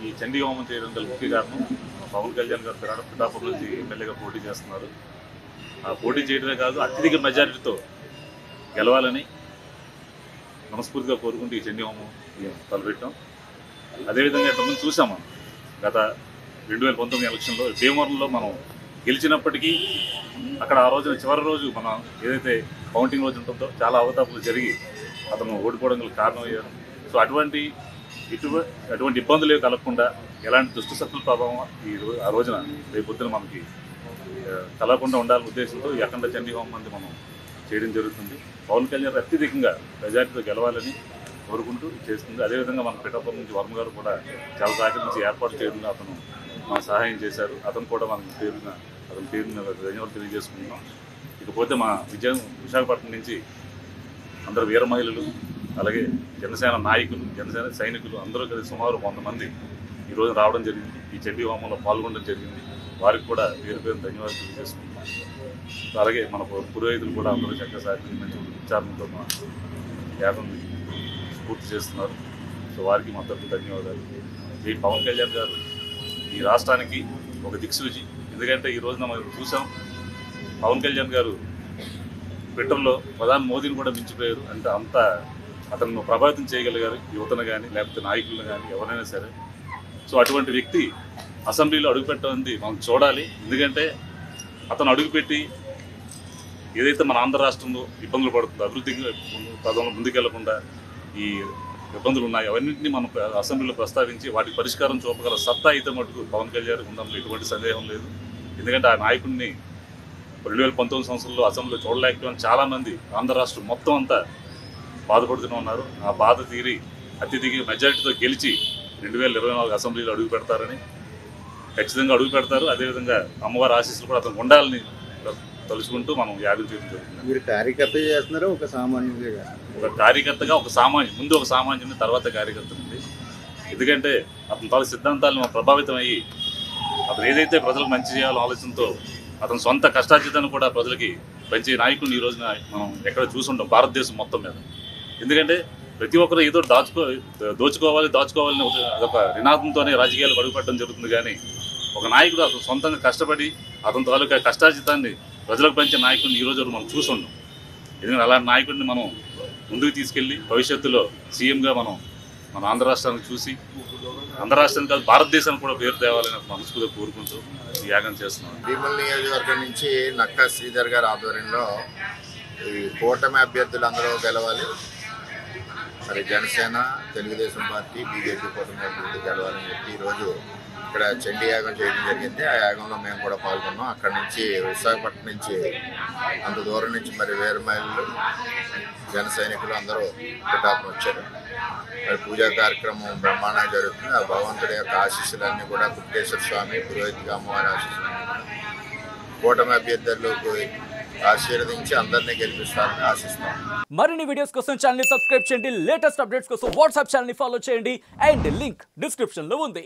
ఈ చండీ హోమం చేయడం గల ముఖ్య కారణం పవన్ కళ్యాణ్ గారు పిఠాపురం నుంచి ఎమ్మెల్యేగా పోటీ చేస్తున్నారు. ఆ పోటీ చేయడమే కాదు, అత్యధిక మెజారిటీతో గెలవాలని మనస్ఫూర్తిగా కోరుకుంటూ ఈ చండీ హోమం తలపెట్టాం. అదేవిధంగా ఇంతకుముందు చూసాం మనం గత 2019 ఎలక్షన్లో భీమవరంలో మనం గెలిచినప్పటికీ అక్కడ ఆ రోజున చివరి రోజు మనం ఏదైతే కౌంటింగ్ రోజు ఉంటుందో చాలా అవతాపులు జరిగి అతను ఓడిపోవడం గల కారణమయ్యారు. సో అటువంటి ఇబ్బందులు కలగకుండా ఎలాంటి దుష్టశక్తుల ప్రభావం ఆ రోజున రేపొద్దున మనకి కలగకుండా ఉండాలనే ఉద్దేశంతో ఈ అఖండ చండీ హోమం మంది మనం చేయడం జరుగుతుంది. పవన్ కళ్యాణ్ అత్యధికంగా మెజారిటీతో గెలవాలని కోరుకుంటూ చేస్తుంది. అదేవిధంగా మన పిఠాపురం నుంచి వర్మ గారు కూడా చాలా సహకరించి ఏర్పాటు చేయడంలో అతను మన సహాయం చేశారు. అతను కూడా అతని పేరున ధన్యవాదాలు తెలియజేసుకుంటున్నాం. ఇకపోతే మా విశాఖపట్నం నుంచి అందరు వీర మహిళలు, అలాగే జనసేన నాయకులు, జనసేన సైనికులు అందరూ కలిసి సుమారు 100 మంది ఈరోజు రావడం జరిగింది. ఈ చండీ హోమంలో పాల్గొనడం జరిగింది. వారికి కూడా పేరు ధన్యవాదాలు తెలియజేసుకుంటున్నాం. అలాగే మన పురోహితులు కూడా అందరూ చక్కగా సహకరించి మంచి ఉచ్చారణతో మా యాగం పూర్తి చేస్తున్నారు. సో వారికి మొత్తం ధన్యవాదాలు. ఈ పవన్ కళ్యాణ్ గారు ఈ రాష్ట్రానికి ఒక దిక్సూచి. ఎందుకంటే ఈ రోజున మనం చూసాం పవన్ కళ్యాణ్ గారు ట్విట్టర్లో ప్రధాని మోదీని కూడా మించిపోయారు. అంటే అంత అతను ప్రభావితం చేయగలిగారు, యువతను కానీ లేకపోతే నాయకులను కానీ ఎవరైనా సరే. సో అటువంటి వ్యక్తి అసెంబ్లీలో అడుగుపెట్టడం మనం చూడాలి. ఎందుకంటే అతను అడుగుపెట్టి ఏదైతే మన ఆంధ్ర రాష్ట్రంలో ఇబ్బందులు పడుతుందో, అభివృద్ధి పదంలో ముందుకెళ్లకుండా ఈ ఇబ్బందులు ఉన్నాయి, అవన్నింటినీ మనం అసెంబ్లీలో ప్రస్తావించి వాటికి పరిష్కారం చూపగల సత్తా అయితే మటుకు పవన్ కళ్యాణ్ ఉండంలో ఎటువంటి సందేహం లేదు. ఎందుకంటే ఆ నాయకుడిని 2019 సంవత్సరంలో అసెంబ్లీలో చూడలేకపోయిన చాలామంది ఆంధ్ర రాష్ట్రం మొత్తం అంతా బాధపడుతూనే ఉన్నారు. ఆ బాధ తీరి అత్యధిక మెజారిటీతో గెలిచి 2024 అసెంబ్లీలో అడుగు పెడతారని ఖచ్చితంగా అడుగు పెడతారు. అదేవిధంగా అమ్మవారి ఆశీస్సులు కూడా అతను ఉండాలని తలుచుకుంటూ మనం యాగం చేయడం జరుగుతుంది. మీరు కార్యకర్త చేస్తున్నారా ఒక సామాన్యుడిగా? ఒక కార్యకర్తగా ముందు ఒక సామాన్యుని, తర్వాత కార్యకర్త ఉంది. ఎందుకంటే అతని తాలూ సిద్ధాంతాలను ప్రభావితం అయ్యి అతను ఏదైతే ప్రజలకు మంచి చేయాలో ఆలోచనతో అతని సొంత కష్టార్జితాన్ని కూడా ప్రజలకి పంచే నాయకుడిని ఈ రోజున మనం ఎక్కడ చూసుంటాం భారతదేశం మొత్తం మీద. ఎందుకంటే ప్రతి ఒక్కరు ఏదో దోచుకోవాలని అదొక నినాదంతోనే రాజకీయాలు అడుగుపెట్టడం జరుగుతుంది. కానీ ఒక నాయకుడు అతను సొంతంగా కష్టపడి అతని తాలూకా కష్టార్జితాన్ని ప్రజలకు పంచే నాయకుడిని ఈ రోజు మనం చూసుంటాం. ఎందుకంటే అలాంటి నాయకుడిని మనం ముందుకు తీసుకెళ్ళి భవిష్యత్తులో సీఎంగా మనం మన ఆంధ్ర రాష్ట్రాన్ని చూసి ఆంధ్ర రాష్ట్రానికి కాదు భారతదేశానికి కూడా పేరు తేవాలని మనస్ఫూర్తిగా కోరుకుంటూ ఈ యాగం చేస్తున్నాం. భీమల్ నియోజకవర్గం నుంచి నక్కా శ్రీధర్ గారి ఆధ్వర్యంలో ఈ కూటమి అభ్యర్థులు అందరూ గెలవాలి, మరి జనసేన, తెలుగుదేశం పార్టీ, బీజేపీ కూటమి అభ్యర్థులు గెలవాలని చెప్పి ఈరోజు ఇక్కడ చండీ యాగం చేయడం జరిగింది. ఆ యాగంలో మేము కూడా పాల్గొన్నాం. అక్కడ నుంచి విశాఖపట్నం నుంచి అంత దూరం నుంచి మరి వీర మహిళలు, జన సైనికులు అందరూ పిఠాపురం వచ్చారు. మరి పూజా కార్యక్రమం బ్రహ్మాండంగా జరుగుతుంది. ఆ భగవంతుడి యొక్క ఆశీస్సులన్నీ కూడా కుప్పేశ్వర స్వామి, పురోహితుగా అమ్మవారి ఆశీస్సులన్నీ కూడా కూటమి అభ్యర్థులకు ఆశీర్వదించి అందరినీ గెలిపిస్తారని ఆశిస్తాం. మరిన్ని వీడియోస్ కోసం ఛానల్ ని సబ్స్క్రైబ్ చేయండి. లేటెస్ట్ అప్డేట్స్ కోసం వాట్సాప్ ఛానల్ ని ఫాలో చేయండి. అండ్ లింక్ డిస్క్రిప్షన్ లో ఉంది.